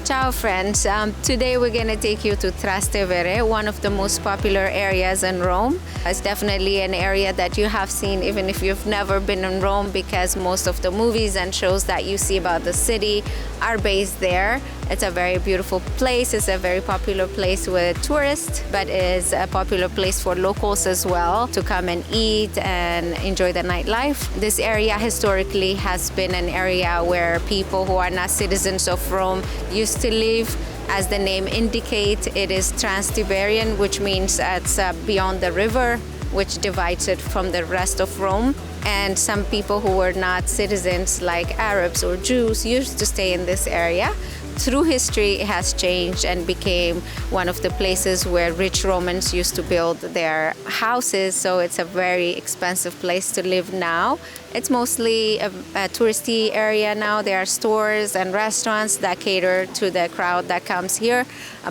Ciao friends, today we're going to take you to Trastevere, one of the most popular areas in Rome. It's definitely an area that you have seen even if you've never been in Rome, because most of the movies and shows that you see about the city are based there. It's a very beautiful place. It's a very popular place with tourists, but it's a popular place for locals as well to come and eat and enjoy the nightlife. This area historically has been an area where people who are not citizens of Rome used to live. As the name indicates, it is Trasteverian, which means it's beyond the river, which divides it from the rest of Rome. And some people who were not citizens, like Arabs or Jews, used to stay in this area. Through history, it has changed and became one of the places where rich Romans used to build their houses, so it's a very expensive place to live now. It's mostly a touristy area now. There are stores and restaurants that cater to the crowd that comes here,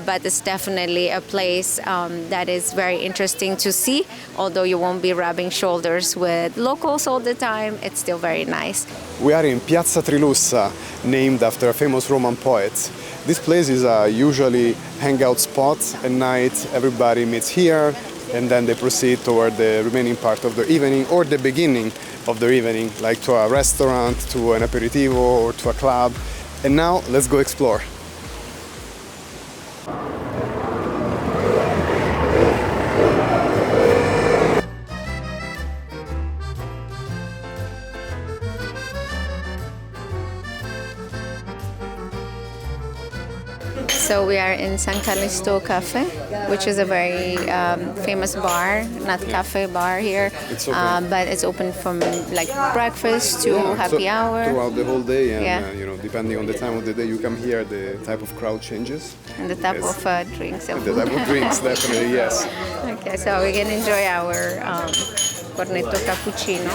but it's definitely a place that is very interesting to see. Although you won't be rubbing shoulders with locals all the time, it's still very nice. We are in Piazza Trilussa, named after a famous Roman poet. This place is a usually hangout spot. At night, everybody meets here, and then they proceed toward the remaining part of the evening or the beginning of the evening, like to a restaurant, to an aperitivo, or to a club. And now, let's go explore. So we are in San Callisto Cafe, which is a very famous bar, not cafe, bar here, but it's open from like breakfast to happy hour. Throughout the whole day, and depending on the time of the day you come here, the type of crowd changes. And the type of drinks. And the type of drinks, definitely, yes. Okay, so we can enjoy our cornetto cappuccino.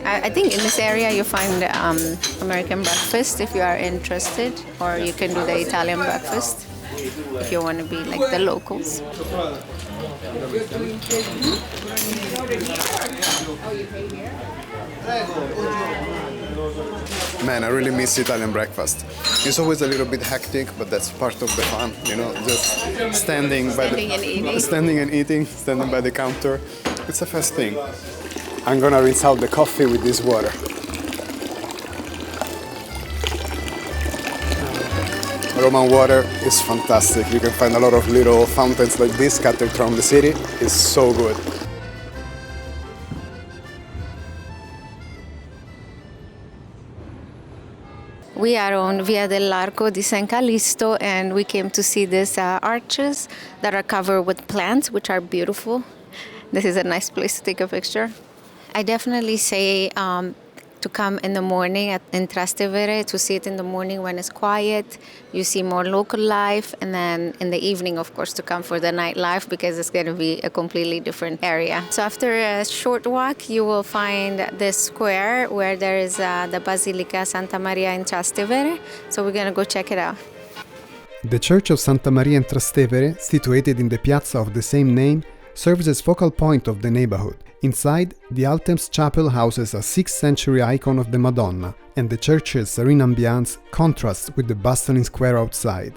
I think in this area you find American breakfast if you are interested, or you can do the Italian breakfast if you want to be like the locals. Man, I really miss Italian breakfast. It's always a little bit hectic, but that's part of the fun, just standing and eating, standing by the counter. It's a fast thing. I'm gonna rinse out the coffee with this water. Roman water is fantastic. You can find a lot of little fountains like this scattered around the city. It's so good. We are on Via dell'Arco di San Callisto, and we came to see these arches that are covered with plants, which are beautiful. This is a nice place to take a picture. I definitely say to come in the morning in Trastevere, to see it in the morning when it's quiet. You see more local life, and then in the evening, of course, to come for the nightlife, because it's going to be a completely different area. So after a short walk, you will find this square where there is the Basilica Santa Maria in Trastevere. So we're going to go check it out. The Church of Santa Maria in Trastevere, situated in the piazza of the same name, serves as focal point of the neighborhood. Inside, the Altem's chapel houses a 6th century icon of the Madonna, and the church's serene ambiance contrasts with the bustling square outside.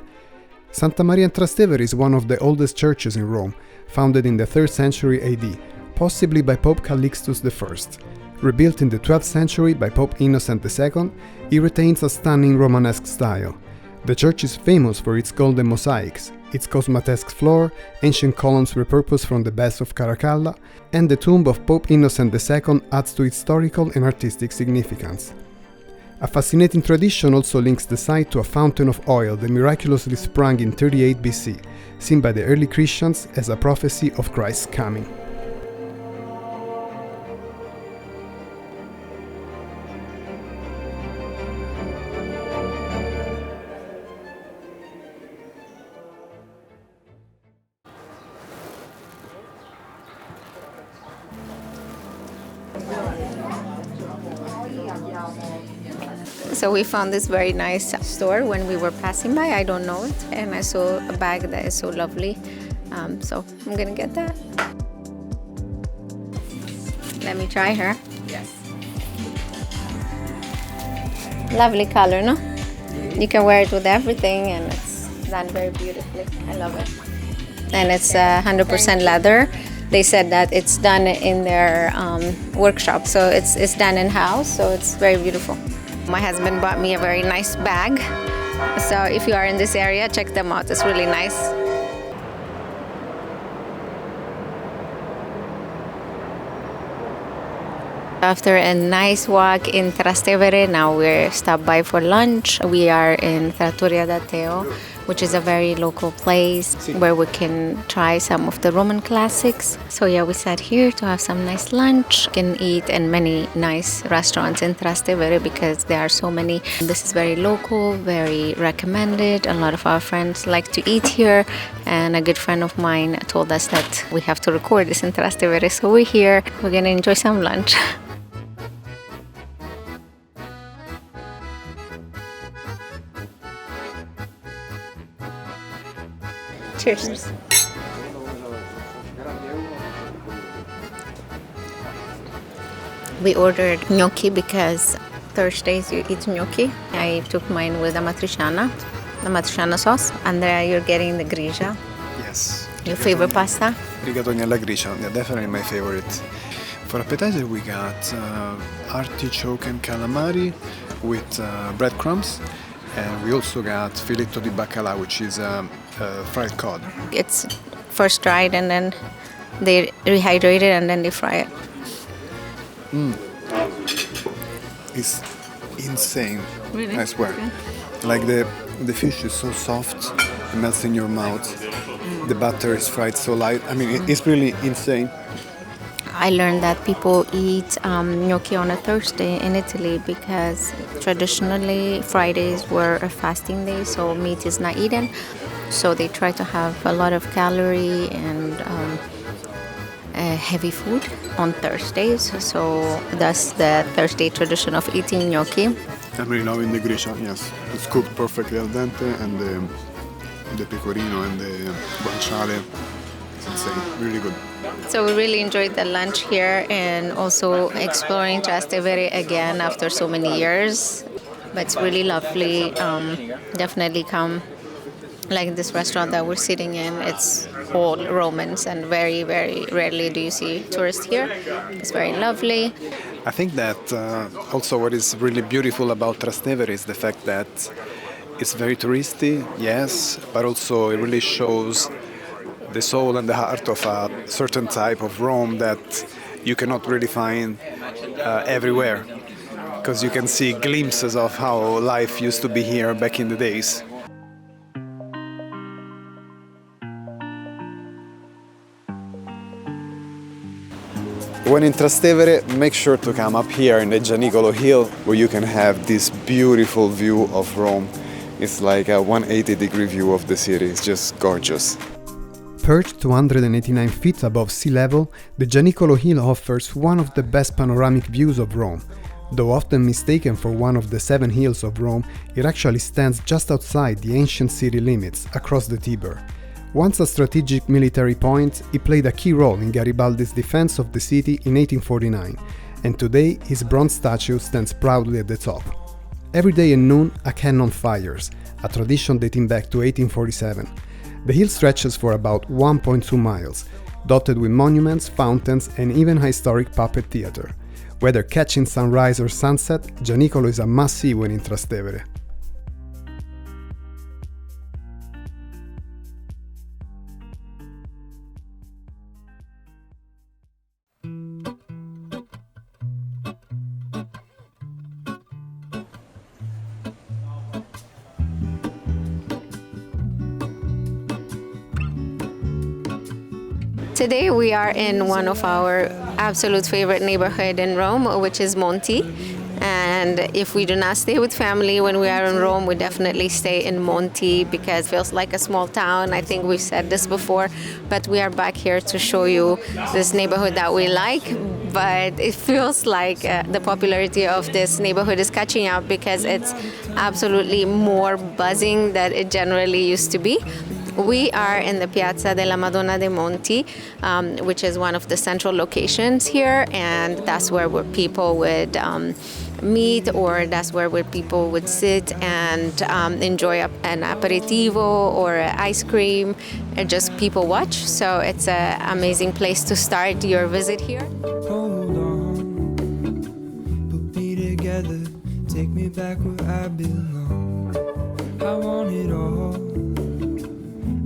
Santa Maria in Trastevere is one of the oldest churches in Rome, founded in the 3rd century AD, possibly by Pope Calixtus I. Rebuilt in the 12th century by Pope Innocent II, it retains a stunning Romanesque style. The church is famous for its golden mosaics, its cosmatesque floor, ancient columns repurposed from the baths of Caracalla, and the tomb of Pope Innocent II adds to its historical and artistic significance. A fascinating tradition also links the site to a fountain of oil that miraculously sprang in 38 BC, seen by the early Christians as a prophecy of Christ's coming. So we found this very nice store when we were passing by. I don't know it, and I saw a bag that is so lovely. So I'm gonna get that. Let me try her. Yes. Lovely color, no? You can wear it with everything, and it's done very beautifully. I love it. And it's 100% leather. They said that it's done in their workshop, so it's done in-house, so it's very beautiful. My husband bought me a very nice bag, so if you are in this area, check them out. It's really nice. After a nice walk in Trastevere, now we're stopped by for lunch. We are in Trattoria da Teo, which is a very local place where we can try some of the Roman classics. So yeah, we sat here to have some nice lunch. We can eat in many nice restaurants in Trastevere because there are so many. This is very local, very recommended. A lot of our friends like to eat here, and a good friend of mine told us that we have to record this in Trastevere. So we're here. We're gonna enjoy some lunch. Cheers. We ordered gnocchi because Thursdays you eat gnocchi. I took mine with the matriciana sauce. Andrea, you're getting the grigia. Yes. Your favorite pasta? Rigatoni alla gricia, yeah, definitely my favorite. For appetizer we got artichoke and calamari with breadcrumbs, and we also got filetto di bacala, which is fried cod. It's first dried and then they rehydrate it and then they fry it. It's insane. Really? I swear. Like the fish is so soft, it melts in your mouth. The butter is fried so light. I mean, it's really insane. I learned that people eat gnocchi on a Thursday in Italy because traditionally Fridays were a fasting day, so meat is not eaten. So they try to have a lot of calorie and heavy food on Thursdays. So that's the Thursday tradition of eating gnocchi. I'm really loving the gricia, yes. It's cooked perfectly al dente, and the pecorino and the guanciale. It's insane, really good. So we really enjoyed the lunch here and also exploring Trastevere again after so many years. But it's really lovely. Definitely come. Like this restaurant that we're sitting in, it's all Romans, and very, very rarely do you see tourists here. It's very lovely. I think that also what is really beautiful about Trastevere is the fact that it's very touristy, yes, but also it really shows the soul and the heart of a certain type of Rome that you cannot really find everywhere, because you can see glimpses of how life used to be here back in the days. When in Trastevere, make sure to come up here in the Gianicolo Hill, where you can have this beautiful view of Rome. It's like a 180-degree view of the city. It's just gorgeous. Perched 289 feet above sea level, the Gianicolo Hill offers one of the best panoramic views of Rome. Though often mistaken for one of the 7 hills of Rome, it actually stands just outside the ancient city limits, across the Tiber. Once a strategic military point, it played a key role in Garibaldi's defense of the city in 1849, and today his bronze statue stands proudly at the top. Every day at noon, a cannon fires, a tradition dating back to 1847. The hill stretches for about 1.2 miles, dotted with monuments, fountains, and even a historic puppet theater. Whether catching sunrise or sunset, Gianicolo is a must-see when in Trastevere. Today we are in one of our absolute favorite neighborhood in Rome, which is Monti. And if we do not stay with family when we are in Rome, we definitely stay in Monti because it feels like a small town. I think we've said this before, but we are back here to show you this neighborhood that we like. But it feels like the popularity of this neighborhood is catching up because it's absolutely more buzzing than it generally used to be. We are in the Piazza della Madonna dei Monti, which is one of the central locations here, and that's where people would meet, or that's where people would sit and enjoy an aperitivo or ice cream, and just people watch. So it's an amazing place to start your visit here. Hold on, put me together, take me back where I belong. I want it all.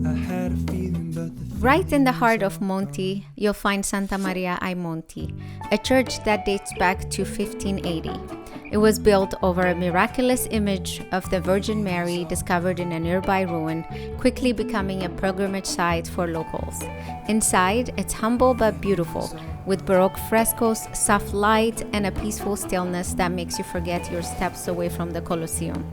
I had a feeling, but Right in the heart of Monti, you'll find Santa Maria ai Monti, a church that dates back to 1580. It was built over a miraculous image of the Virgin Mary discovered in a nearby ruin, quickly becoming a pilgrimage site for locals. Inside, it's humble but beautiful, with Baroque frescoes, soft light, and a peaceful stillness that makes you forget your steps away from the Colosseum.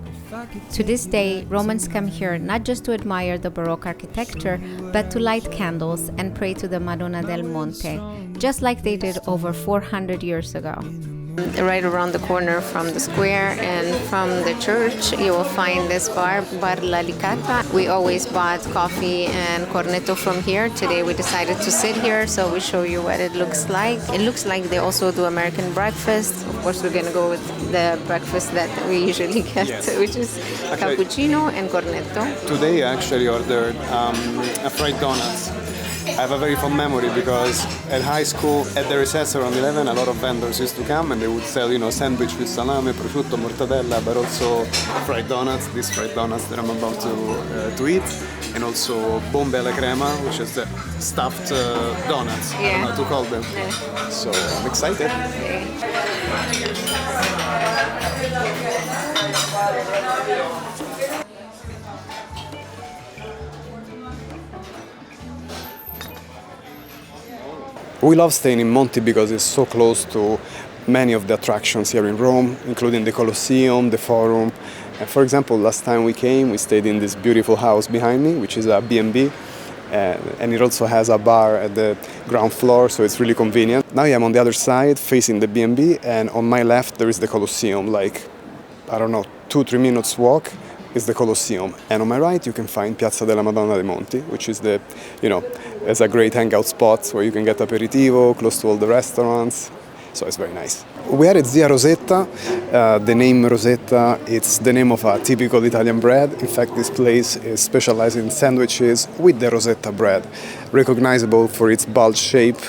To this day, Romans come here not just to admire the Baroque architecture, but to light candles and pray to the Madonna del Monte, just like they did over 400 years ago. Right around the corner from the square and from the church, you will find this bar, Bar La Licata. We always bought coffee and cornetto from here. Today we decided to sit here, so we show you what it looks like. It looks like they also do American breakfast. Of course, we're going to go with the breakfast that we usually get, Yes. which is Actually, cappuccino and cornetto. Today I actually ordered a fried donuts. I have a very fond memory because at high school, at the recess around 11, a lot of vendors used to come and they would sell, sandwich with salame, prosciutto, mortadella, but also fried donuts, these fried donuts that I'm about to eat, and also bombe alla crema, which is the stuffed donuts. I don't know how to call them. Yeah. So I'm excited. We love staying in Monti because it's so close to many of the attractions here in Rome, including the Colosseum, the Forum. And for example, last time we came, we stayed in this beautiful house behind me, which is a B&B, and it also has a bar at the ground floor, so it's really convenient. Now I'm on the other side, facing the B&B, and on my left there is the Colosseum, like, I don't know, 2-3 minutes walk is the Colosseum. And on my right you can find Piazza della Madonna dei Monti, which is it's a great hangout spot where you can get aperitivo, close to all the restaurants. So it's very nice. We are at Zia Rosetta. The name Rosetta, it's the name of a typical Italian bread. In fact, this place is specialized in sandwiches with the Rosetta bread, recognizable for its bulge shape,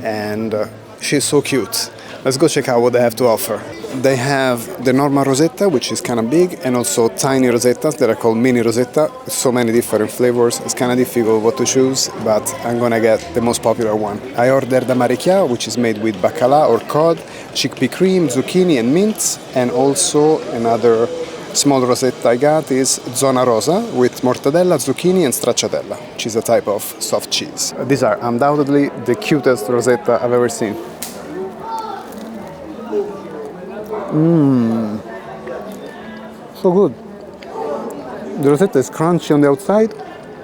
and she's so cute. Let's go check out what they have to offer. They have the normal Rosetta, which is kind of big, and also tiny Rosettas that are called mini Rosetta. So many different flavors. It's kind of difficult what to choose, but I'm gonna get the most popular one. I ordered the Marechia, which is made with bacala or cod, chickpea cream, zucchini and mince, and also another small Rosetta I got is Zona Rosa with mortadella, zucchini and stracciatella, which is a type of soft cheese. These are undoubtedly the cutest Rosetta I've ever seen. So good. The Rosetta is crunchy on the outside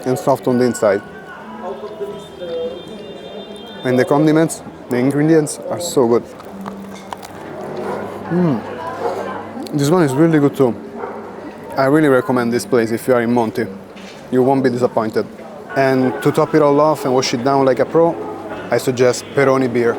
and soft on the inside. And the condiments, the ingredients are so good. This one is really good too. I really recommend this place if you are in Monti. You won't be disappointed. And to top it all off and wash it down like a pro, I suggest Peroni beer.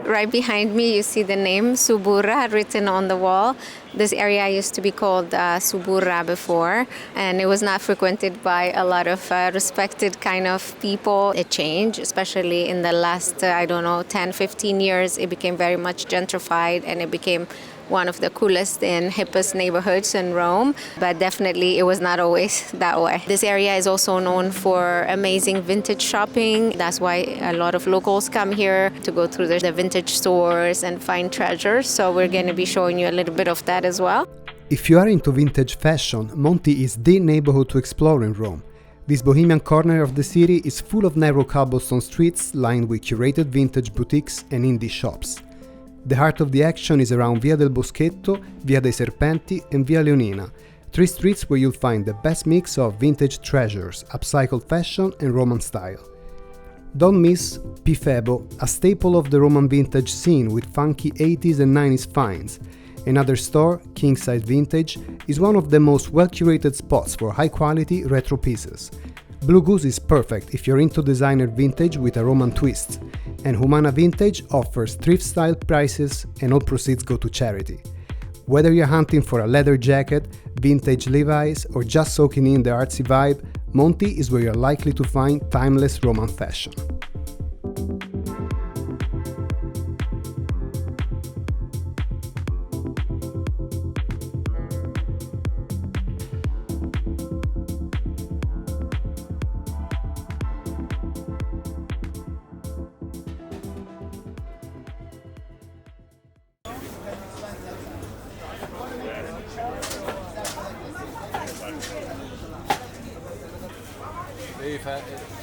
Right behind me, you see the name Suburra written on the wall. This area used to be called Suburra before, and it was not frequented by a lot of respected kind of people. It changed, especially in the last, 10, 15 years. It became very much gentrified, and it became one of the coolest and hippest neighborhoods in Rome, but definitely it was not always that way. This area is also known for amazing vintage shopping. That's why a lot of locals come here to go through the vintage stores and find treasures. So we're going to be showing you a little bit of that as well. If you are into vintage fashion, Monti is the neighborhood to explore in Rome. This bohemian corner of the city is full of narrow cobblestone streets lined with curated vintage boutiques and indie shops. The heart of the action is around Via del Boschetto, Via dei Serpenti and Via Leonina, three streets where you'll find the best mix of vintage treasures, upcycled fashion and Roman style. Don't miss Pifebo, a staple of the Roman vintage scene with funky 80s and 90s finds. Another store, Kingside Vintage, is one of the most well-curated spots for high-quality retro pieces. Blue Goose is perfect if you're into designer vintage with a Roman twist, and Humana Vintage offers thrift-style prices and all proceeds go to charity. Whether you're hunting for a leather jacket, vintage Levi's, or just soaking in the artsy vibe, Monti is where you're likely to find timeless Roman fashion.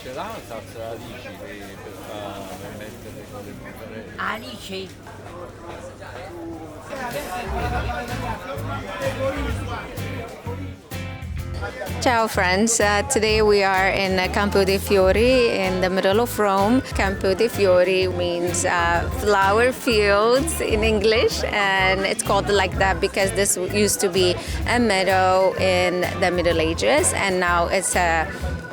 Ce l'ha una salsa alici per mettere con le bucare? Alici? Ciao friends, today we are in Campo dei Fiori in the middle of Rome. Campo dei Fiori means flower fields in English, and it's called like that because this used to be a meadow in the Middle Ages, and now it's a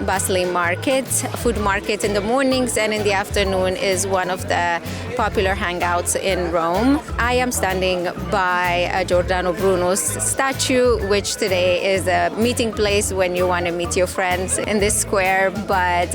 bustling market, food market in the mornings, and in the afternoon is one of the popular hangouts in Rome. I am standing by Giordano Bruno's statue, which today is a meeting place when you want to meet your friends in this square, but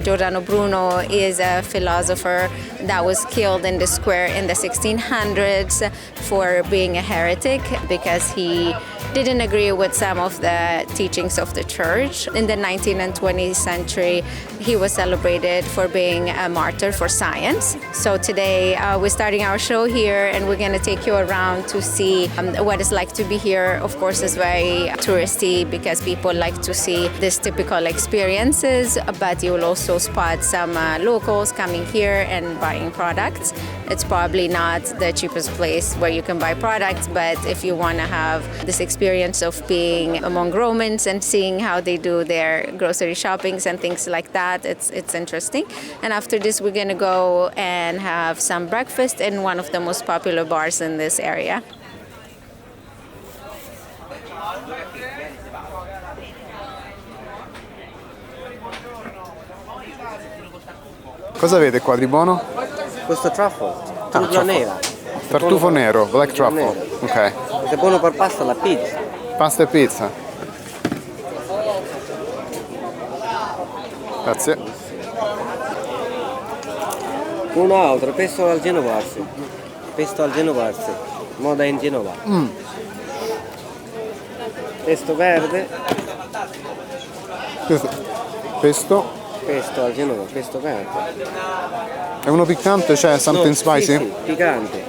Giordano Bruno is a philosopher that was killed in the square in the 1600s for being a heretic because he didn't agree with some of the teachings of the church. In the 19th and 20th century, he was celebrated for being a martyr for science. So today we're starting our show here, and we're going to take you around to see what it's like to be here. Of course, it's very touristy because people like to see these typical experiences, but you will also spot some locals coming here and buying products. It's probably not the cheapest place where you can buy products, but if you want to have this experience of being among Romans and seeing how they do their grocery shoppings and things like that, it's interesting. And after this, we're going to go and have some breakfast in one of the most popular bars in this area. Cosa avete qua di buono? Questo truffle, truffa nera. Tartufo nero, black truffle. Ok. È buono per pasta alla pizza. Pasta e pizza. Grazie. Un altro, pesto al genovese. Pesto al genovese. Moda in Genova. Pesto verde. Pesto. Pesto al Genova, pesto verde. È uno piccante, cioè something No, spicy? Sì, piccante.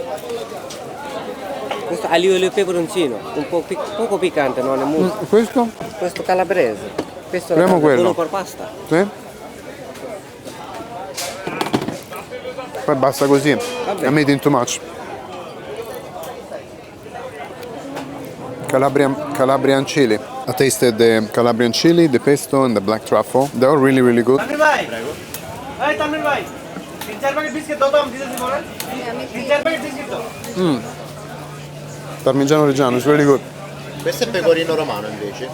Questo aglio e peperoncino, un po' poco piccante, non è molto. Questo? Questo calabrese. Questo Proviamo quello. buono per pasta. Sì? Poi basta così. Vabbè. I'm eating too much. Calabrian chili. I tasted the Calabrian chili, the pesto, and the black truffle. They're all really, really good. Parmigiano Reggiano, it's really good. Questo è pecorino romano invece.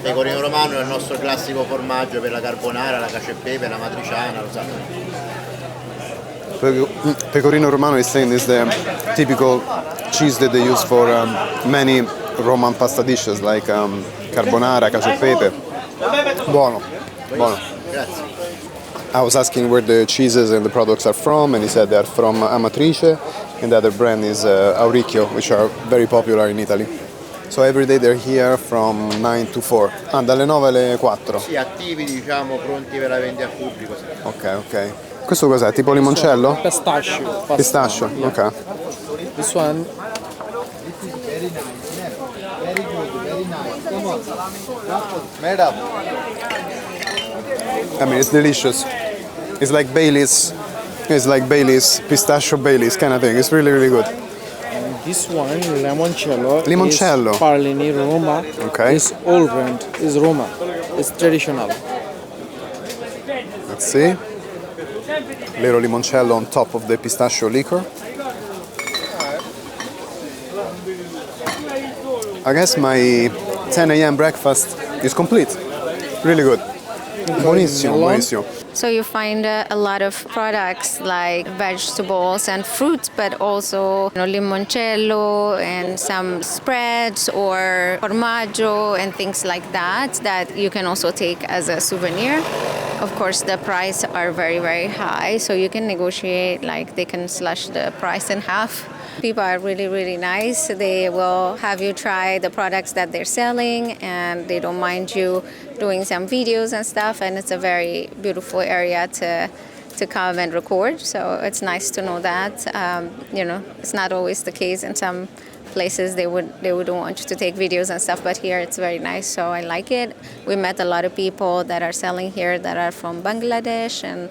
Pecorino romano è il nostro classico formaggio per la carbonara, la cacio e pepe, la matriciana, lo sapete. Pecorino Romano is saying is the typical cheese that they use for many Roman pasta dishes like carbonara, cacio e pepe. Buono, buono. Grazie. I was asking where the cheeses and the products are from, and he said they're from Amatrice, and the other brand is Auricchio, which are very popular in Italy. So every day they're here from 9 to 4. Ah, dalle 9 alle 4. Sì, attivi diciamo, pronti per la vendita al pubblico. Sì. Ok, ok. Questo cos'è? Tipo limoncello? Pistachio. Pistachio, ok. This one. I mean, it's delicious. It's like Bailey's. It's like Bailey's, pistachio Bailey's kind of thing. It's really, really good. This one, limoncello. Limoncello. Is Parlini Roma. Okay. It's all brand. It's Roma. It's traditional. Let's see. Little limoncello on top of the pistachio liquor. I guess my 10 a.m. breakfast is complete. Really good. Buonissimo, melon. buonissimo. So you find a lot of products like vegetables and fruits, but also limoncello and some spreads or formaggio and things like that that you can also take as a souvenir. Of course, the price are very, very high, so you can negotiate, like they can slash the price in half. People are really, really nice. They will have you try the products that they're selling, and they don't mind you doing some videos and stuff. And it's a very beautiful area to come and record. So it's nice to know that. It's not always the case in some places. They wouldn't want you to take videos and stuff, but here it's very nice. So I like it. We met a lot of people that are selling here that are from Bangladesh, and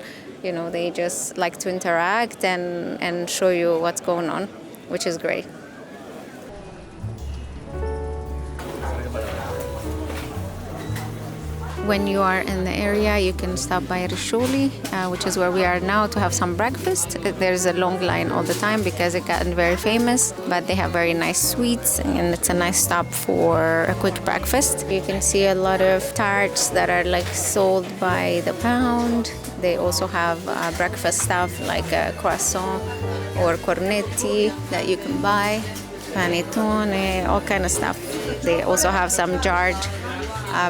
they just like to interact and show you what's going on, which is great. When you are in the area, you can stop by Risholi, which is where we are now, to have some breakfast. There's a long line all the time because it got very famous, but they have very nice sweets, and it's a nice stop for a quick breakfast. You can see a lot of tarts that are like sold by the pound. They also have breakfast stuff like a croissant or cornetti that you can buy, panettone, all kind of stuff. They also have some jarred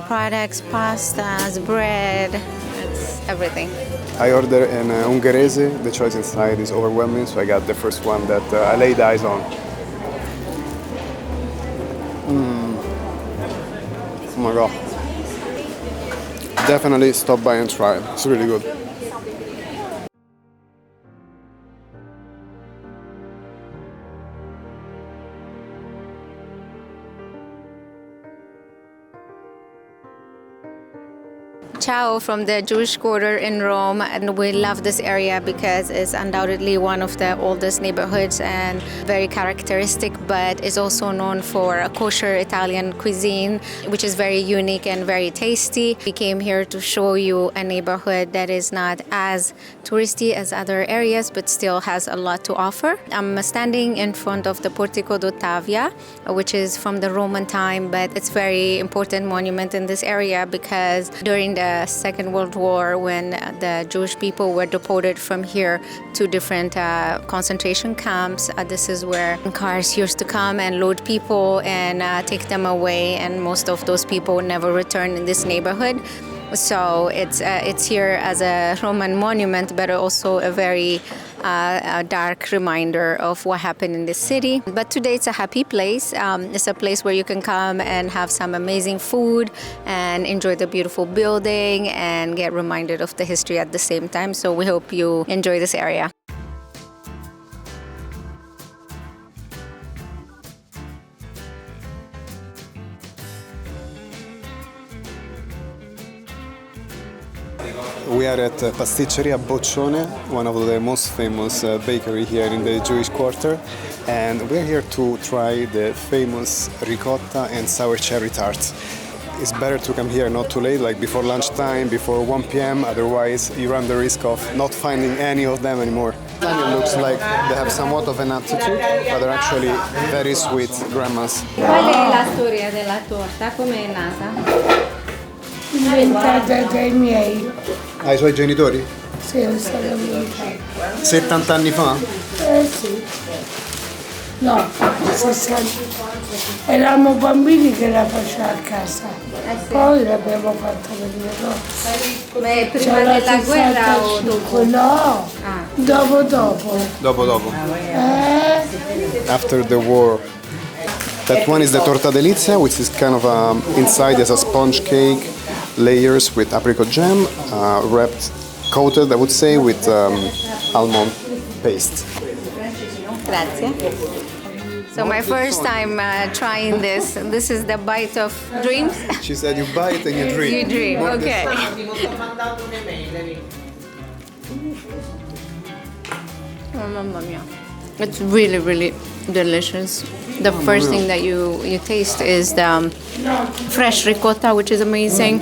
products, pastas, bread, it's everything. I ordered an Ungherese. The choice inside is overwhelming, so I got the first one that I laid eyes on. Oh my god. Definitely stop by and try it. It's really good. Ciao from the Jewish Quarter in Rome, and we love this area because it's undoubtedly one of the oldest neighborhoods and very characteristic, but is also known for a kosher Italian cuisine, which is very unique and very tasty. We came here to show you a neighborhood that is not as touristy as other areas, but still has a lot to offer. I'm standing in front of the Portico d'Ottavia, which is from the Roman time, but it's very important monument in this area because during the Second World War, when the Jewish people were deported from here to different concentration camps, this is where cars used to come and load people and take them away, and most of those people never returned in this neighborhood. So it's here as a Roman monument, but also a very dark reminder of what happened in this city. But today it's a happy place. It's a place where you can come and have some amazing food and enjoy the beautiful building and get reminded of the history at the same time. So we hope you enjoy this area. We are at Pasticceria Boccione, one of the most famous bakery here in the Jewish Quarter, and we're here to try the famous ricotta and sour cherry tarts. It's better to come here not too late, like before lunchtime, before 1 p.m., otherwise you run the risk of not finding any of them anymore. And it looks like they have somewhat of an attitude, but they're actually very sweet grandmas. Qual è la storia della torta? Come è nata? Inventata dai miei. Ai suoi genitori? Sì, è stata inventata. 70 anni fa? Sì. No, 60. Eravamo bambini che la faceva a casa. Poi l'abbiamo fatta venire dopo. Ma prima della guerra o dopo? No, dopo. Dopo. After the war. That one is the torta delizia, which is kind of inside as a sponge cake, layers with apricot jam, wrapped, coated, I would say, with almond paste. Grazie. So my first time trying this. This is the bite of dreams. She said you bite and you dream. You dream, okay. Oh, mamma mia. It's really, really delicious. The first thing that you taste is the fresh ricotta, which is amazing.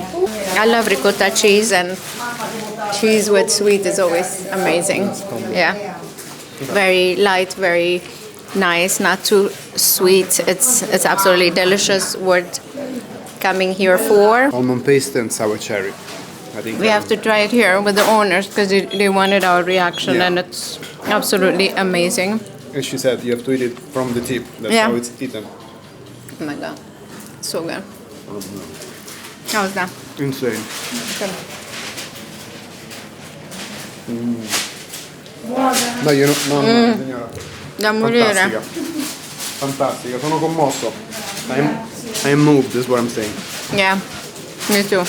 I love ricotta cheese, and cheese with sweet is always amazing. Yeah. Very light, very nice, not too sweet. It's absolutely delicious. Worth coming here for. Almond paste and sour cherry. I think We have to try it here with the owners because they wanted our reaction, Yeah. and it's absolutely amazing. And she said you have to eat it from the tip. That's Yeah. how it's eaten. Oh my god, so good. How's that? Insane. No, io no, no, signora. Da morire. Fantastica. Fantastica, sono commosso. I'm moved, is what I'm saying. Yeah, me too.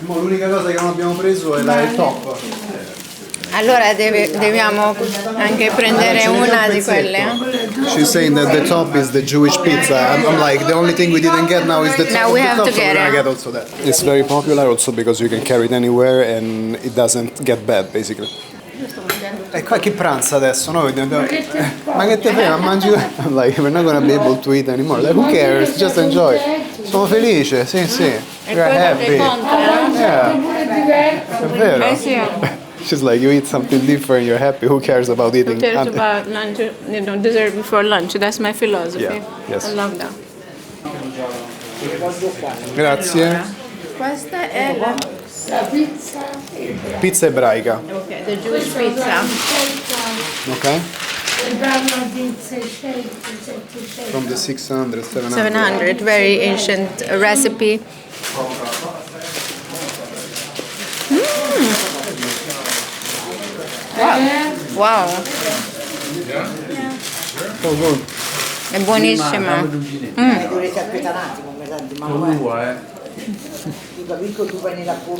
L'unica cosa che non abbiamo preso è il top. Allora dobbiamo anche prendere una di quelle. She's saying that the top is the Jewish pizza. I'm like, the only thing we didn't get now is the top. Now we have to so get we're gonna it. get also that. It's very popular also because you can carry it anywhere and it doesn't get bad, basically. E qua chi pranza adesso? No? Ma che te frega, mangi? I'm like, we're not gonna be able to eat anymore. Like, who cares? Just enjoy. Sono felice, sì, sì. We're happy. Yeah. È vero. Sì. She's like, you eat something different, you're happy, who cares about eating? Who cares about lunch, dessert before lunch. That's my philosophy. Yeah, yes. I love that. Grazie. Questa è La pizza. Pizza ebraica. okay, the Jewish pizza. Ok? E danno di 600, 700. From the 600, 700. 700, very ancient recipe. Wow, So good. è buonissima.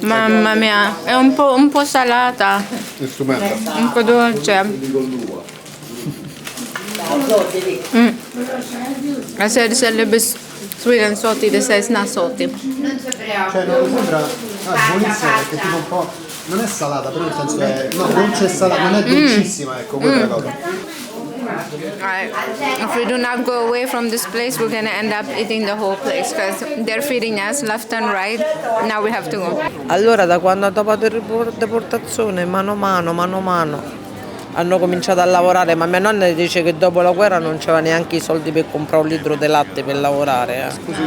Mamma mia, è un po' salata, È stupenda. un po' dolce. I said it's a little bit sweet and salty, they say it's not salty. Cioè non sembra buonissima perché tipo un po'. Non è salata, però nel senso è. No, dolce e salata, non è dolcissima, ecco, quella è la cosa. Alright, if we do not go away from this place, we're gonna end up eating the whole place because they're feeding us left and right. Now we have to go. Allora, da quando dopo la deportazione, mano a mano, hanno cominciato a lavorare, ma mia nonna dice che dopo la guerra non c'era neanche i soldi per comprare un litro di latte per lavorare. Scusi,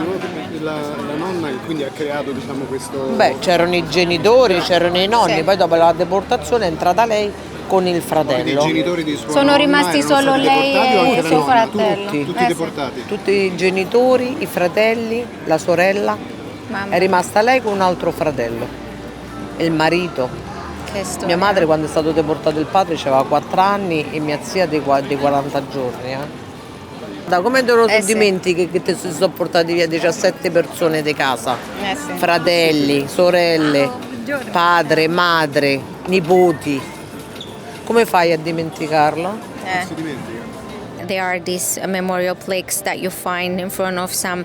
la nonna quindi ha creato diciamo questo. Beh, c'erano i genitori, c'erano i nonni, Sì. poi dopo la deportazione è entrata lei con il I fratello. genitori di sua Sono nonna rimasti erano solo stati lei deportati o e anche la suo nonna? fratello. Tutti Sì. deportati. Tutti i genitori, i fratelli, la sorella, Mamma, è rimasta lei con un altro fratello. E il marito. che storia. Mia madre quando è stato deportato il padre aveva 4 anni e mia zia dei 40 giorni. Da come te lo Sì. dimentichi che ti si sono portati via 17 persone di casa? Sì. Fratelli, sorelle, padre, madre, nipoti. Come fai a dimenticarlo? Si dimentica. There are these memorial plaques that you find in front of some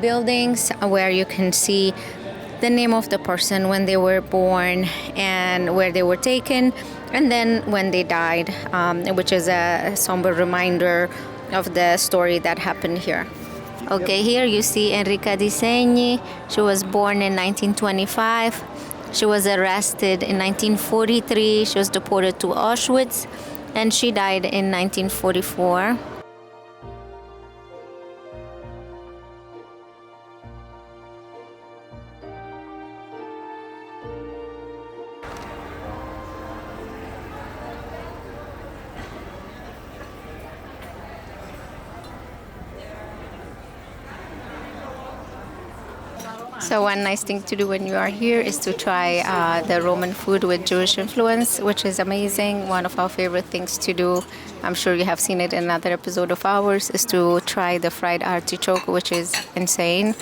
buildings where you can see the name of the person when they were born and where they were taken, and then when they died, which is a somber reminder of the story that happened here. Okay, here you see Enrica Di Segni. She was born in 1925. She was arrested in 1943. She was deported to Auschwitz, and she died in 1944. So one nice thing to do when you are here is to try the Roman food with Jewish influence, which is amazing. One of our favorite things to do, I'm sure you have seen it in another episode of ours, is to try the fried artichoke, which is insane.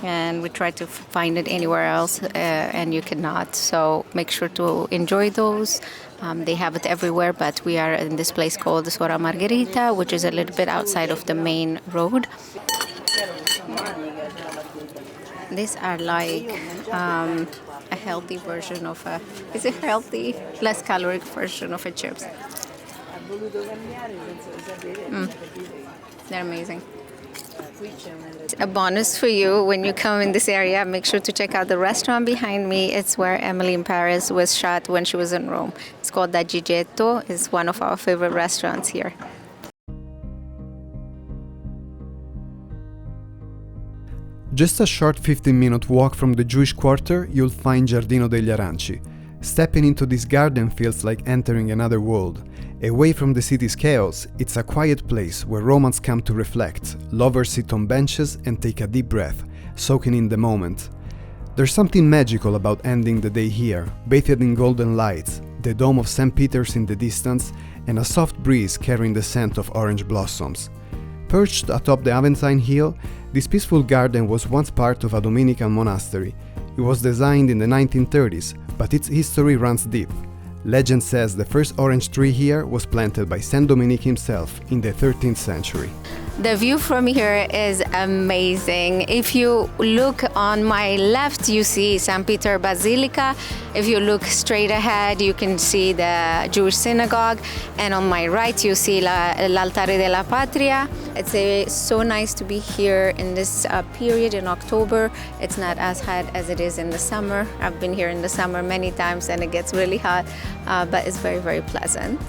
And we try to find it anywhere else, and you cannot. So make sure to enjoy those. They have it everywhere, but we are in this place called Sora Margherita, which is a little bit outside of the main road. These are like a healthy version of a, is it healthy? Less caloric version of a chips. They're amazing. A bonus for you when you come in this area, make sure to check out the restaurant behind me. It's where Emily in Paris was shot when she was in Rome. It's called Da Gigetto. It's one of our favorite restaurants here. Just a short 15-minute walk from the Jewish quarter, you'll find Giardino degli Aranci. Stepping into this garden feels like entering another world. Away from the city's chaos, it's a quiet place where Romans come to reflect. Lovers sit on benches and take a deep breath, soaking in the moment. There's something magical about ending the day here, bathed in golden lights, the dome of St. Peter's in the distance, and a soft breeze carrying the scent of orange blossoms. Perched atop the Aventine Hill, this peaceful garden was once part of a Dominican monastery. It was designed in the 1930s, but its history runs deep. Legend says the first orange tree here was planted by Saint Dominic himself in the 13th century. The view from here is amazing. If you look on my left, you see St. Peter Basilica. If you look straight ahead, you can see the Jewish synagogue. And on my right, you see l'Altare della Patria. It's so nice to be here in this period in October. It's not as hot as it is in the summer. I've been here in the summer many times and it gets really hot, but it's very, very pleasant.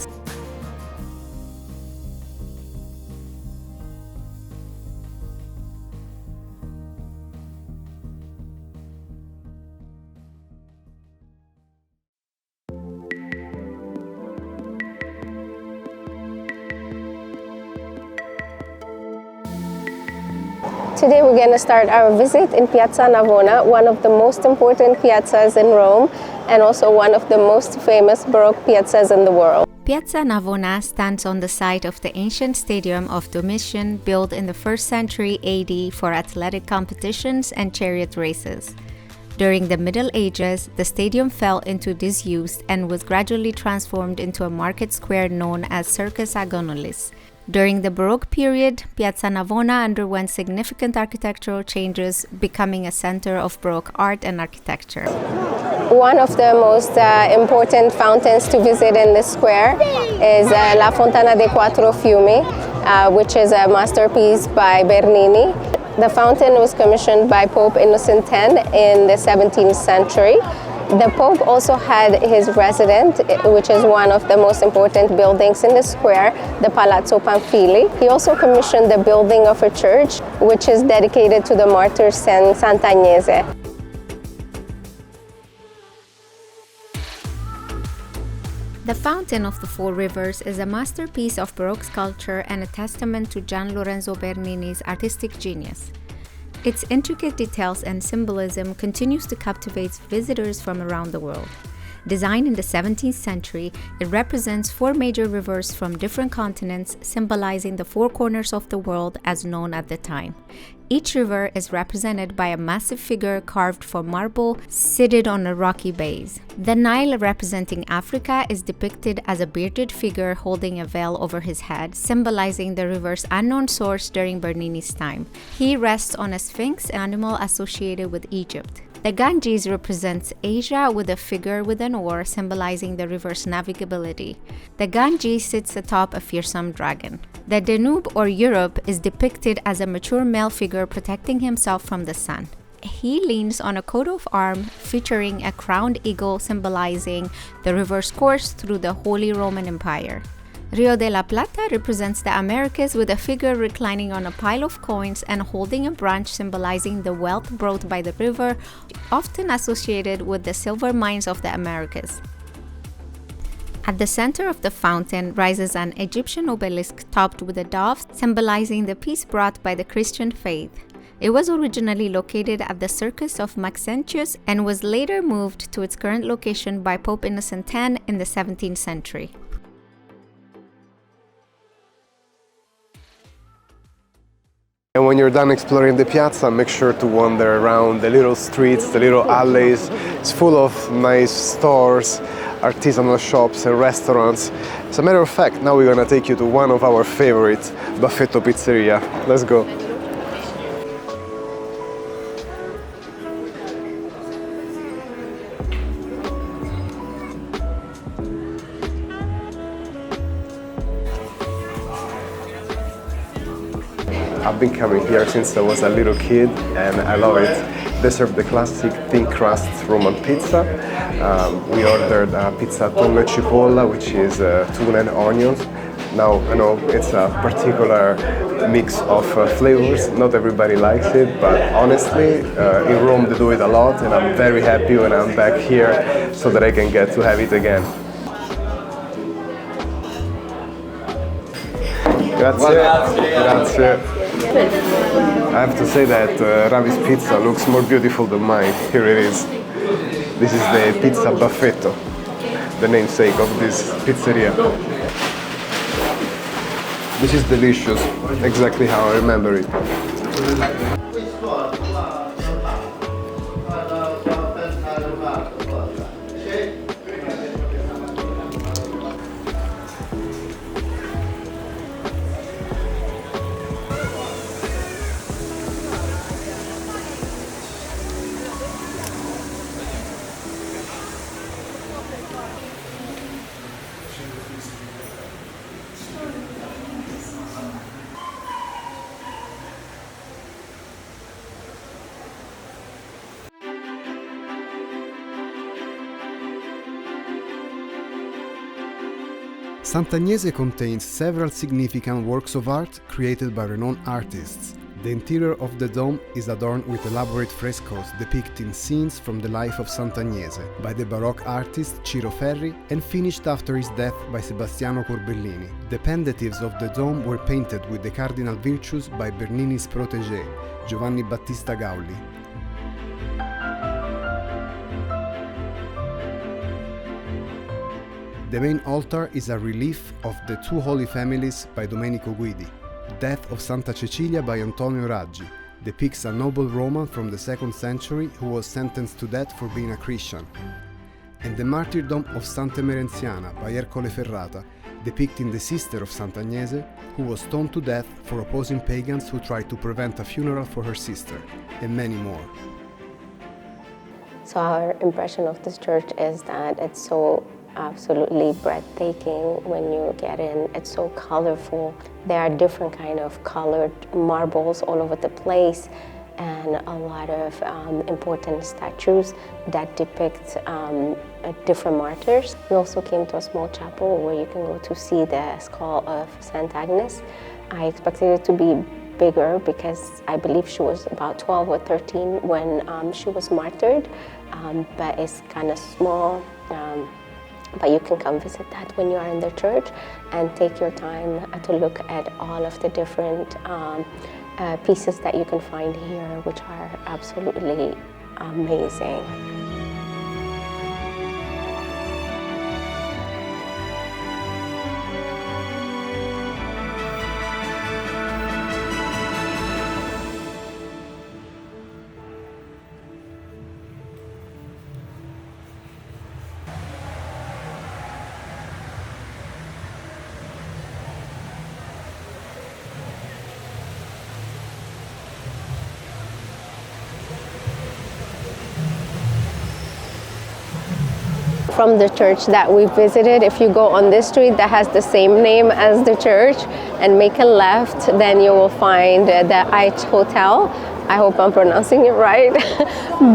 Today we're going to start our visit in Piazza Navona, one of the most important piazzas in Rome and also one of the most famous Baroque piazzas in the world. Piazza Navona stands on the site of the ancient stadium of Domitian, built in the 1st century AD for athletic competitions and chariot races. During the Middle Ages, the stadium fell into disuse and was gradually transformed into a market square known as Circus Agonolis. During the Baroque period, Piazza Navona underwent significant architectural changes, becoming a center of Baroque art and architecture. One of the most important fountains to visit in this square is La Fontana dei Quattro Fiumi, which is a masterpiece by Bernini. The fountain was commissioned by Pope Innocent X in the 17th century. The Pope also had his residence, which is one of the most important buildings in the square, the Palazzo Pamphili. He also commissioned the building of a church, which is dedicated to the martyr Saint Sant'Agnese. The Fountain of the Four Rivers is a masterpiece of Baroque sculpture and a testament to Gian Lorenzo Bernini's artistic genius. Its intricate details and symbolism continues to captivate visitors from around the world. Designed in the 17th century, it represents 4 major rivers from different continents, symbolizing the 4 corners of the world as known at the time. Each river is represented by a massive figure carved from marble, seated on a rocky base. The Nile, representing Africa, is depicted as a bearded figure holding a veil over his head, symbolizing the river's unknown source during Bernini's time. He rests on a sphinx, animal associated with Egypt. The Ganges represents Asia with a figure with an oar, symbolizing the river's navigability. The Ganges sits atop a fearsome dragon. The Danube, or Europe, is depicted as a mature male figure protecting himself from the sun. He leans on a coat of arms featuring a crowned eagle, symbolizing the river's course through the Holy Roman Empire. Rio de la Plata represents the Americas with a figure reclining on a pile of coins and holding a branch, symbolizing the wealth brought by the river, often associated with the silver mines of the Americas. At the center of the fountain rises an Egyptian obelisk topped with a dove, symbolizing the peace brought by the Christian faith. It was originally located at the Circus of Maxentius and was later moved to its current location by Pope Innocent X in the 17th century. And when you're done exploring the piazza, make sure to wander around the little streets, the little alleys. It's full of nice stores, artisanal shops and restaurants. As a matter of fact, now we're gonna take you to one of our favorite, Buffetto Pizzeria. Let's go. I've been coming here since I was a little kid and I love it. They serve the classic thin crust Roman pizza. We ordered a pizza tonno e cipolla, which is tuna and onions. Now, I know it's a particular mix of flavors. Not everybody likes it, but honestly, in Rome they do it a lot, and I'm very happy when I'm back here so that I can get to have it again. Grazie. I have to say that Ravi's pizza looks more beautiful than mine. Here it is. This is the pizza baffetto, the namesake of this pizzeria. This is delicious, exactly how I remember it. Sant'Agnese contains several significant works of art created by renowned artists. The interior of the dome is adorned with elaborate frescoes depicting scenes from the life of Sant'Agnese by the Baroque artist Ciro Ferri and finished after his death by Sebastiano Corbellini. The pendatives of the dome were painted with the cardinal virtues by Bernini's protégé, Giovanni Battista Gaulli. The main altar is a relief of the two Holy Families by Domenico Guidi. Death of Santa Cecilia by Antonio Raggi depicts a noble Roman from the 2nd century who was sentenced to death for being a Christian. And the martyrdom of Santa Emerenziana by Ercole Ferrata, depicting the sister of Sant'Agnese who was stoned to death for opposing pagans who tried to prevent a funeral for her sister, and many more. So our impression of this church is that it's so absolutely breathtaking when you get in. It's so colorful. There are different kind of colored marbles all over the place, and a lot of important statues that depict different martyrs. We also came to a small chapel where you can go to see the skull of Saint Agnes. I expected it to be bigger because I believe she was about 12 or 13 when she was martyred, but it's kind of small. But you can come visit that when you are in the church and take your time to look at all of the different pieces that you can find here, which are absolutely amazing. From the church that we visited, if you go on this street that has the same name as the church and make a left, then you will find the H Hotel. I hope I'm pronouncing it right,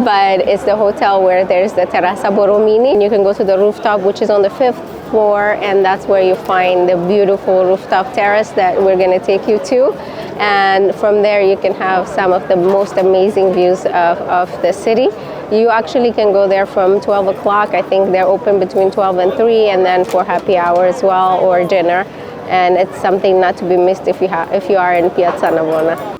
but it's the hotel where there's the Terrazza Borromini. You can go to the rooftop, which is on the 5th floor, and that's where you find the beautiful rooftop terrace that we're going to take you to. And from there you can have some of the most amazing views of the city. You actually can go there from 12 o'clock. I think they're open between 12 and 3, and then for happy hour as well, or dinner. And it's something not to be missed if you are in Piazza Navona.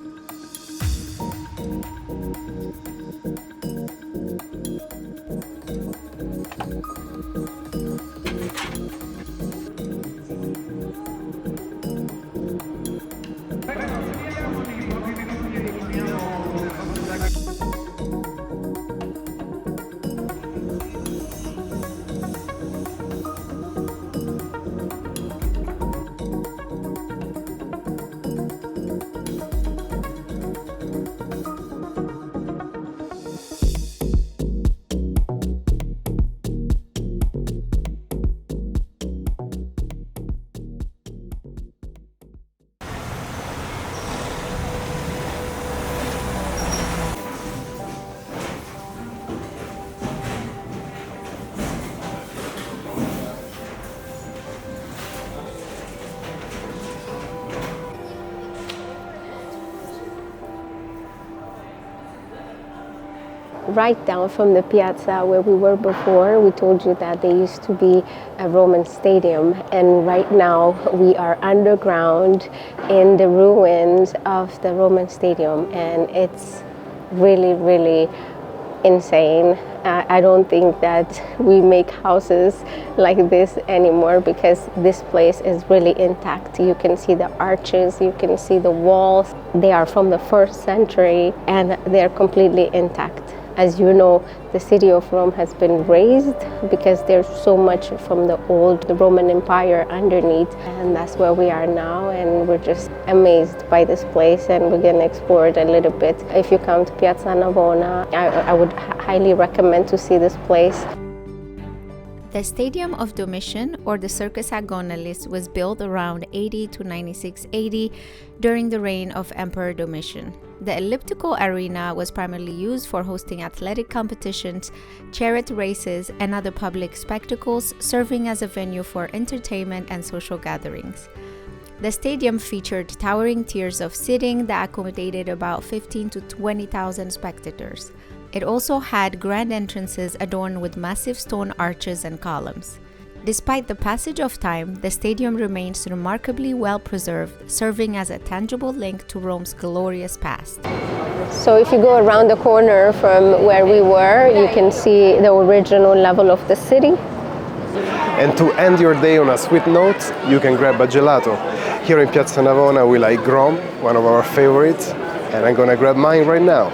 right down from the piazza where we were before. We told you that there used to be a Roman stadium, and right now we are underground in the ruins of the Roman stadium, and it's really, really insane. I don't think that we make houses like this anymore because this place is really intact. You can see the arches, you can see the walls. They are from the 1st century and they're completely intact. As you know, the city of Rome has been razed because there's so much from the old Roman Empire underneath, and that's where we are now, and we're just amazed by this place, and we're going to explore it a little bit. If you come to Piazza Navona, I would highly recommend to see this place. The Stadium of Domitian, or the Circus Agonalis, was built around 80 to 96 AD during the reign of Emperor Domitian. The elliptical arena was primarily used for hosting athletic competitions, chariot races, and other public spectacles, serving as a venue for entertainment and social gatherings. The stadium featured towering tiers of seating that accommodated about 15 to 20,000 spectators. It also had grand entrances adorned with massive stone arches and columns. Despite the passage of time, the stadium remains remarkably well preserved, serving as a tangible link to Rome's glorious past. So if you go around the corner from where we were, you can see the original level of the city. And to end your day on a sweet note, you can grab a gelato. Here in Piazza Navona we like Grom, one of our favorites, and I'm gonna grab mine right now.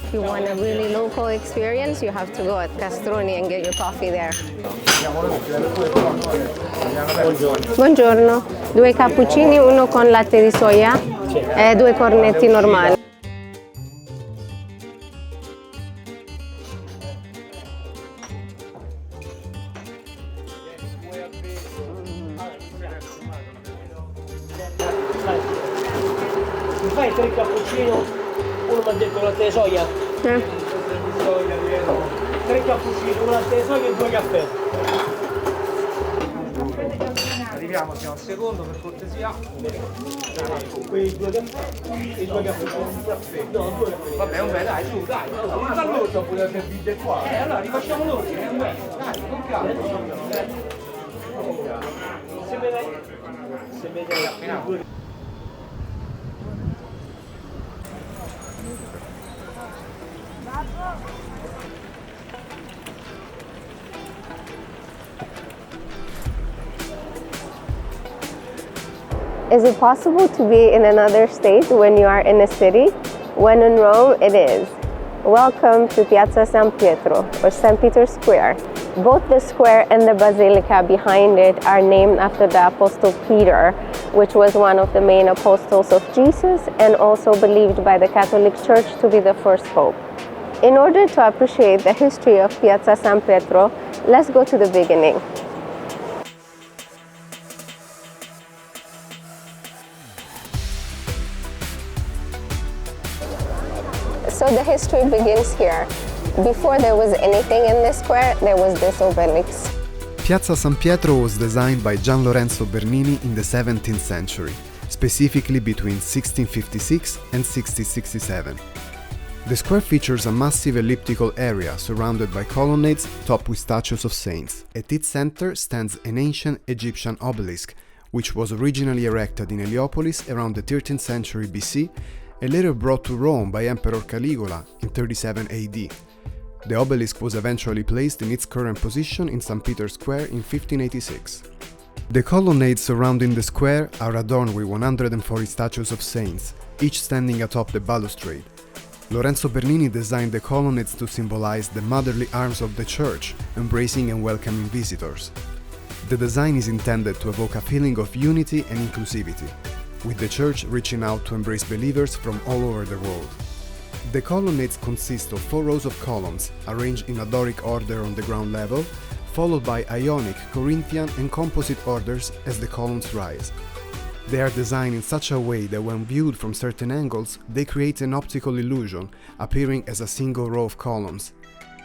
If you want a really local experience, you have to go at Castroni and get your coffee there. Buongiorno. 2 cappuccini, uno con latte di soia e 2 cornetti normali. Mi fai 3 cappuccino? Uno mi ha detto latte di soia? 3 cappuccini, un latte di soia e 2 caffè. Arriviamo, siamo al secondo per cortesia. Quei 2 caffè e 2 caffè. No, 2 caffè. Vabbè, dai, su, dai. Ma allora pure servite qua. Allora rifacciamo l'ordine, dai, con calma. Se vedete appena. Is it possible to be in another state when you are in a city? When in Rome, it is. Welcome to Piazza San Pietro, or St. Peter's Square. Both the square and the basilica behind it are named after the Apostle Peter, which was one of the main apostles of Jesus and also believed by the Catholic Church to be the first pope. In order to appreciate the history of Piazza San Pietro, let's go to the beginning. So the history begins here. Before there was anything in this square, there was this obelisk. Piazza San Pietro was designed by Gian Lorenzo Bernini in the 17th century, specifically between 1656 and 1667. The square features a massive elliptical area surrounded by colonnades topped with statues of saints. At its center stands an ancient Egyptian obelisk, which was originally erected in Heliopolis around the 13th century BC and later brought to Rome by Emperor Caligula in 37 AD. The obelisk was eventually placed in its current position in St. Peter's Square in 1586. The colonnades surrounding the square are adorned with 140 statues of saints, each standing atop the balustrade. Lorenzo Bernini designed the colonnades to symbolize the motherly arms of the church, embracing and welcoming visitors. The design is intended to evoke a feeling of unity and inclusivity, with the church reaching out to embrace believers from all over the world. The colonnades consist of 4 rows of columns, arranged in a Doric order on the ground level, followed by Ionic, Corinthian and composite orders as the columns rise. They are designed in such a way that when viewed from certain angles, they create an optical illusion, appearing as a single row of columns.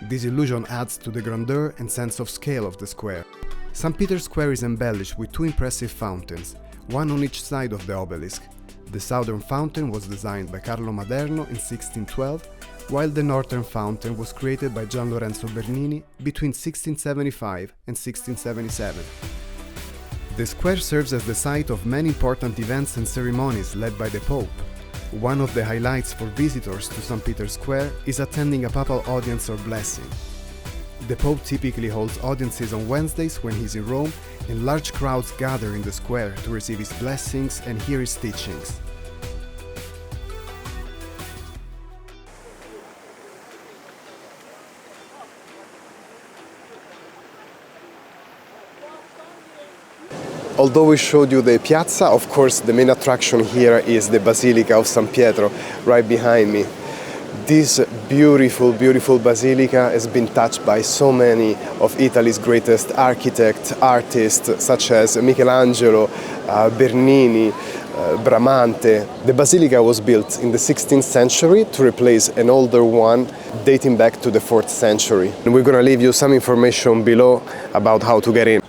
This illusion adds to the grandeur and sense of scale of the square. St. Peter's Square is embellished with 2 impressive fountains, one on each side of the obelisk. The southern fountain was designed by Carlo Maderno in 1612, while the northern fountain was created by Gian Lorenzo Bernini between 1675 and 1677. The square serves as the site of many important events and ceremonies led by the Pope. One of the highlights for visitors to St. Peter's Square is attending a papal audience or blessing. The Pope typically holds audiences on Wednesdays when he's in Rome, and large crowds gather in the square to receive his blessings and hear his teachings. Although we showed you the piazza, of course the main attraction here is the Basilica of San Pietro, right behind me. This beautiful, beautiful basilica has been touched by so many of Italy's greatest architects, artists, such as Michelangelo, Bernini, Bramante. The basilica was built in the 16th century to replace an older one dating back to the 4th century. And we're going to leave you some information below about how to get in.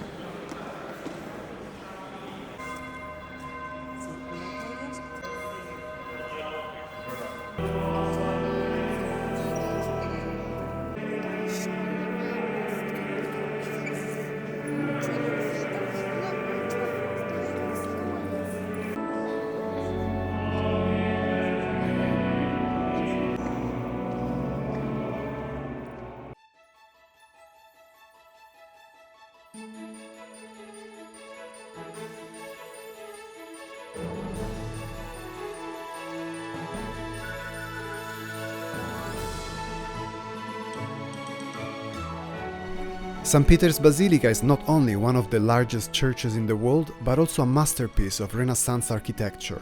St. Peter's Basilica is not only one of the largest churches in the world, but also a masterpiece of Renaissance architecture.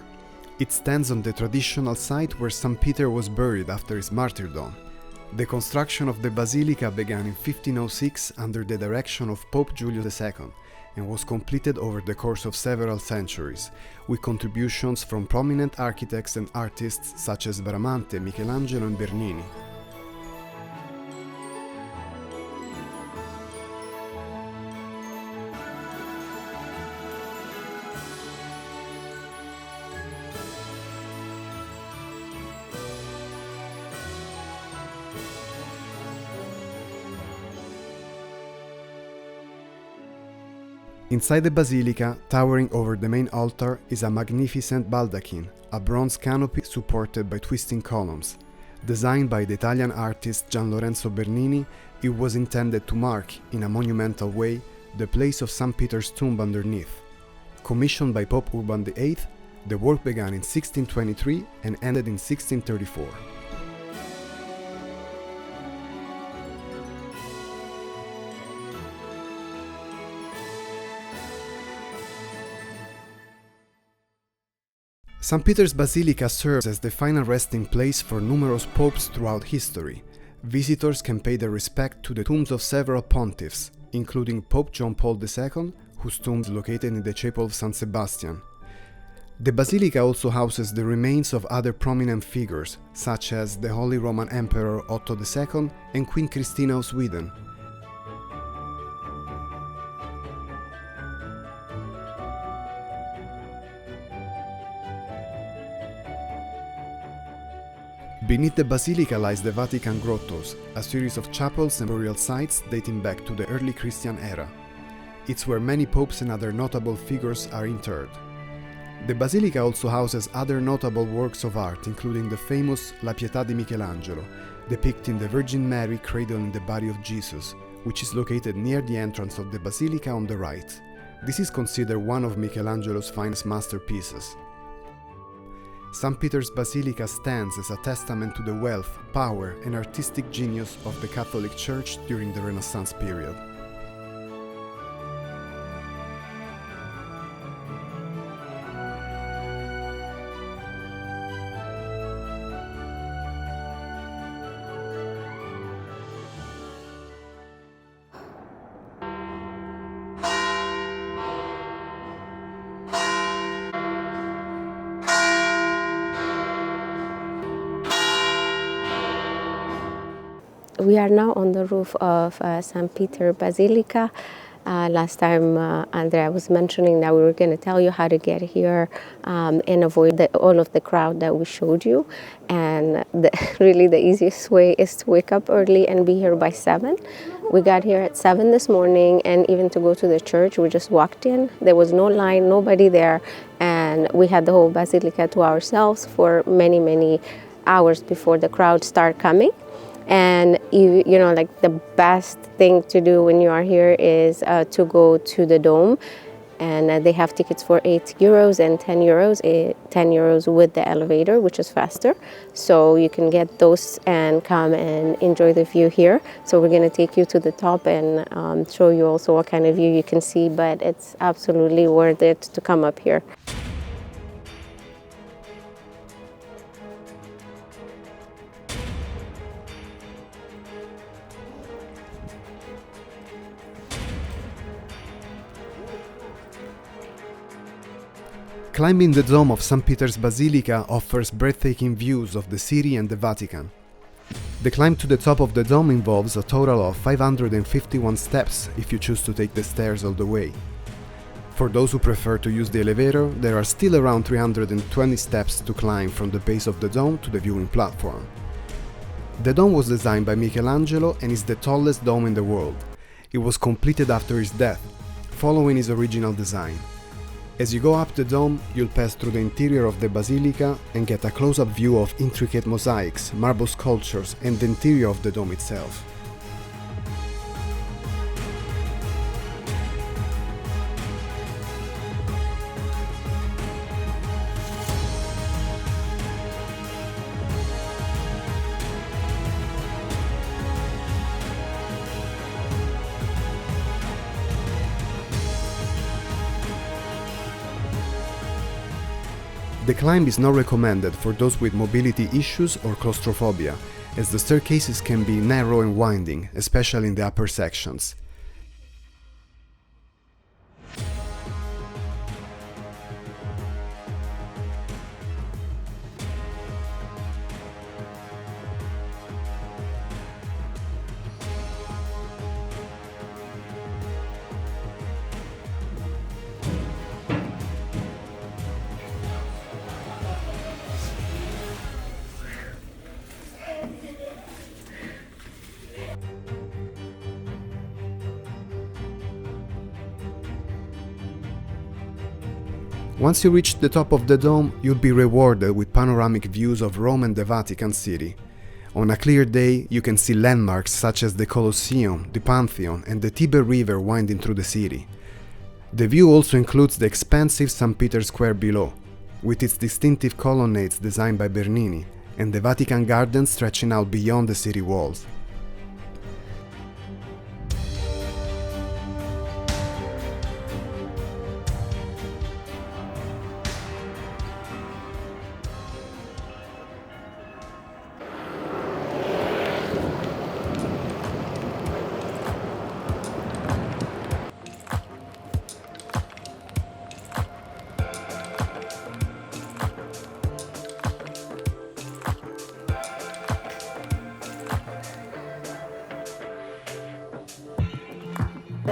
It stands on the traditional site where St. Peter was buried after his martyrdom. The construction of the basilica began in 1506 under the direction of Pope Julius II and was completed over the course of several centuries, with contributions from prominent architects and artists such as Bramante, Michelangelo and Bernini. Inside the basilica, towering over the main altar, is a magnificent baldachin, a bronze canopy supported by twisting columns. Designed by the Italian artist Gian Lorenzo Bernini, it was intended to mark, in a monumental way, the place of St. Peter's tomb underneath. Commissioned by Pope Urban VIII, the work began in 1623 and ended in 1634. St. Peter's Basilica serves as the final resting place for numerous popes throughout history. Visitors can pay their respect to the tombs of several pontiffs, including Pope John Paul II, whose tomb is located in the Chapel of San Sebastian. The basilica also houses the remains of other prominent figures, such as the Holy Roman Emperor Otto II and Queen Christina of Sweden. Beneath the basilica lies the Vatican grottos, a series of chapels and burial sites dating back to the early Christian era. It's where many popes and other notable figures are interred. The basilica also houses other notable works of art, including the famous La Pietà di Michelangelo, depicting the Virgin Mary cradling the body of Jesus, which is located near the entrance of the basilica on the right. This is considered one of Michelangelo's finest masterpieces. St. Peter's Basilica stands as a testament to the wealth, power, and artistic genius of the Catholic Church during the Renaissance period. We are now on the roof of St. Peter Basilica. Last time, Andrea was mentioning that we were going to tell you how to get here and avoid all of the crowd that we showed you. And really the easiest way is to wake up early and be here by 7. We got here at 7 this morning, and even to go to the church, we just walked in. There was no line, nobody there, and we had the whole basilica to ourselves for many, many hours before the crowd started coming. And you know, like the best thing to do when you are here is to go to the dome, and they have tickets for €8 and €10, 10 euros with the elevator, which is faster. So you can get those and come and enjoy the view here. So we're going to take you to the top and show you also what kind of view you can see, but it's absolutely worth it to come up here. Climbing the dome of St. Peter's Basilica offers breathtaking views of the city and the Vatican. The climb to the top of the dome involves a total of 551 steps if you choose to take the stairs all the way. For those who prefer to use the elevator, there are still around 320 steps to climb from the base of the dome to the viewing platform. The dome was designed by Michelangelo and is the tallest dome in the world. It was completed after his death, following his original design. As you go up the dome, you'll pass through the interior of the basilica and get a close-up view of intricate mosaics, marble sculptures, and the interior of the dome itself. The climb is not recommended for those with mobility issues or claustrophobia, as the staircases can be narrow and winding, especially in the upper sections. Once you reach the top of the dome, you'll be rewarded with panoramic views of Rome and the Vatican City. On a clear day, you can see landmarks such as the Colosseum, the Pantheon, and the Tiber River winding through the city. The view also includes the expansive St. Peter's Square below, with its distinctive colonnades designed by Bernini, and the Vatican Gardens stretching out beyond the city walls.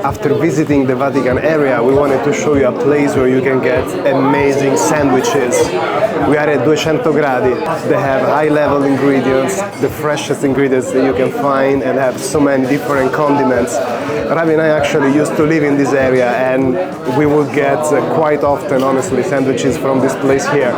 After visiting the Vatican area, we wanted to show you a place where you can get amazing sandwiches. We are at 200 gradi. They have high-level ingredients, the freshest ingredients that you can find, and have so many different condiments. Ravi and I actually used to live in this area, and we would get quite often, honestly, sandwiches from this place here.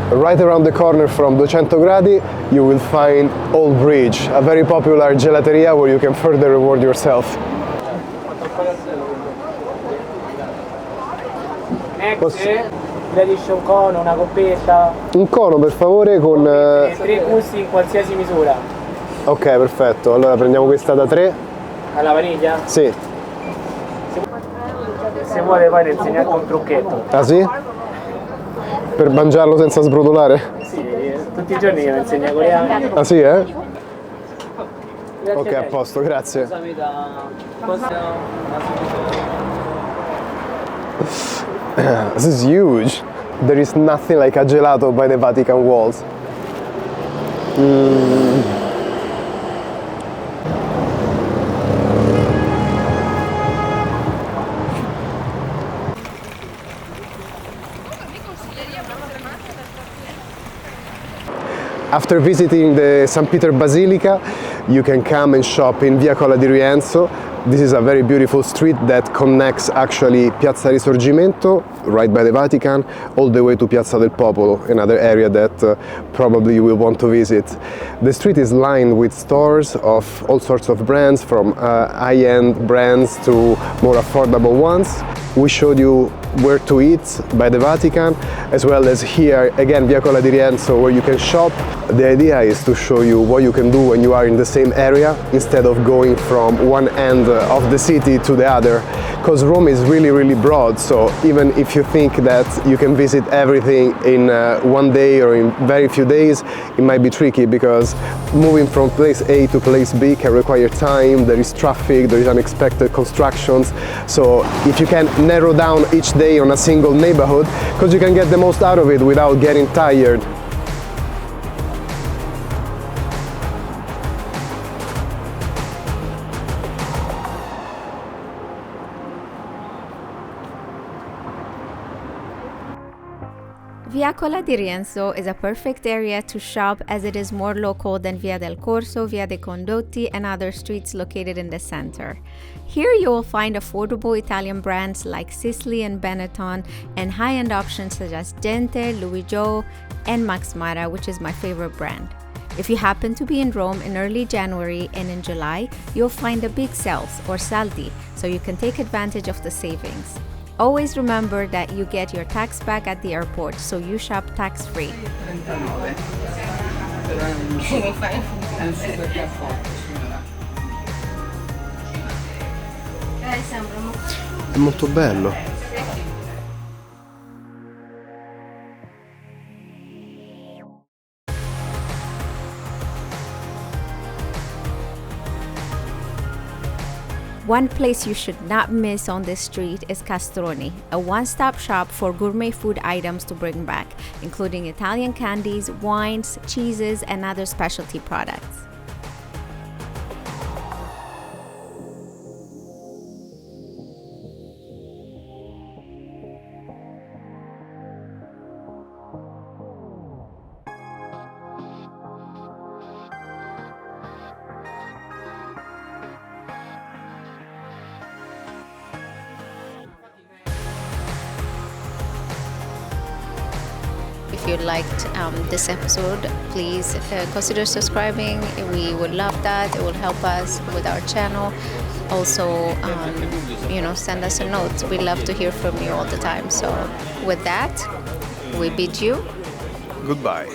Right around the corner from 200 Gradi, you will find Old Bridge, a very popular gelateria where you can further reward yourself. Gradisce un cono, una coppetta. Un cono per favore con... 3 gusti in qualsiasi misura. Ok, perfetto. Allora prendiamo questa da 3. Alla vaniglia? Sì. Se vuole poi le insegno anche un trucchetto. Ah sì? Per mangiarlo senza sbrodolare? Sì, tutti i giorni mi insegna coreano. Ah sì, eh? Ok, a posto, grazie. This is huge. There is nothing like a gelato by the Vatican walls. After visiting the St. Peter Basilica, you can come and shop in Via Colla di Rienzo. This is a very beautiful street that connects actually Piazza Risorgimento, right by the Vatican, all the way to Piazza del Popolo, another area that probably you will want to visit. The street is lined with stores of all sorts of brands, from high-end brands to more affordable ones. We showed you where to eat by the Vatican, as well as here again Via Colla di Rienzo, where you can shop. The idea is to show you what you can do when you are in the same area instead of going from one end of the city to the other, because Rome is really broad, so even if you think that you can visit everything in one day or in very few days, it might be tricky, because moving from place A to place B can require time, there is traffic, there is unexpected constructions, so if you can narrow down each day on a single neighborhood, because you can get the most out of it without getting tired. Via Colla di Rienzo is a perfect area to shop, as it is more local than Via del Corso, Via dei Condotti, and other streets located in the center. Here you will find affordable Italian brands like Sicily and Benetton, and high-end options such as Gente, Louis Jo, and Max Mara, which is my favorite brand. If you happen to be in Rome in early January and in July, you'll find the big sales, or saldi, so you can take advantage of the savings. Always remember that you get your tax back at the airport, so you shop tax-free. È molto bello. One place you should not miss on this street is Castroni, a one-stop shop for gourmet food items to bring back, including Italian candies, wines, cheeses, and other specialty products. If you liked this episode, please consider subscribing. We would love that. It will help us with our channel. Also, send us a note. We love to hear from you all the time. So with that, we bid you goodbye.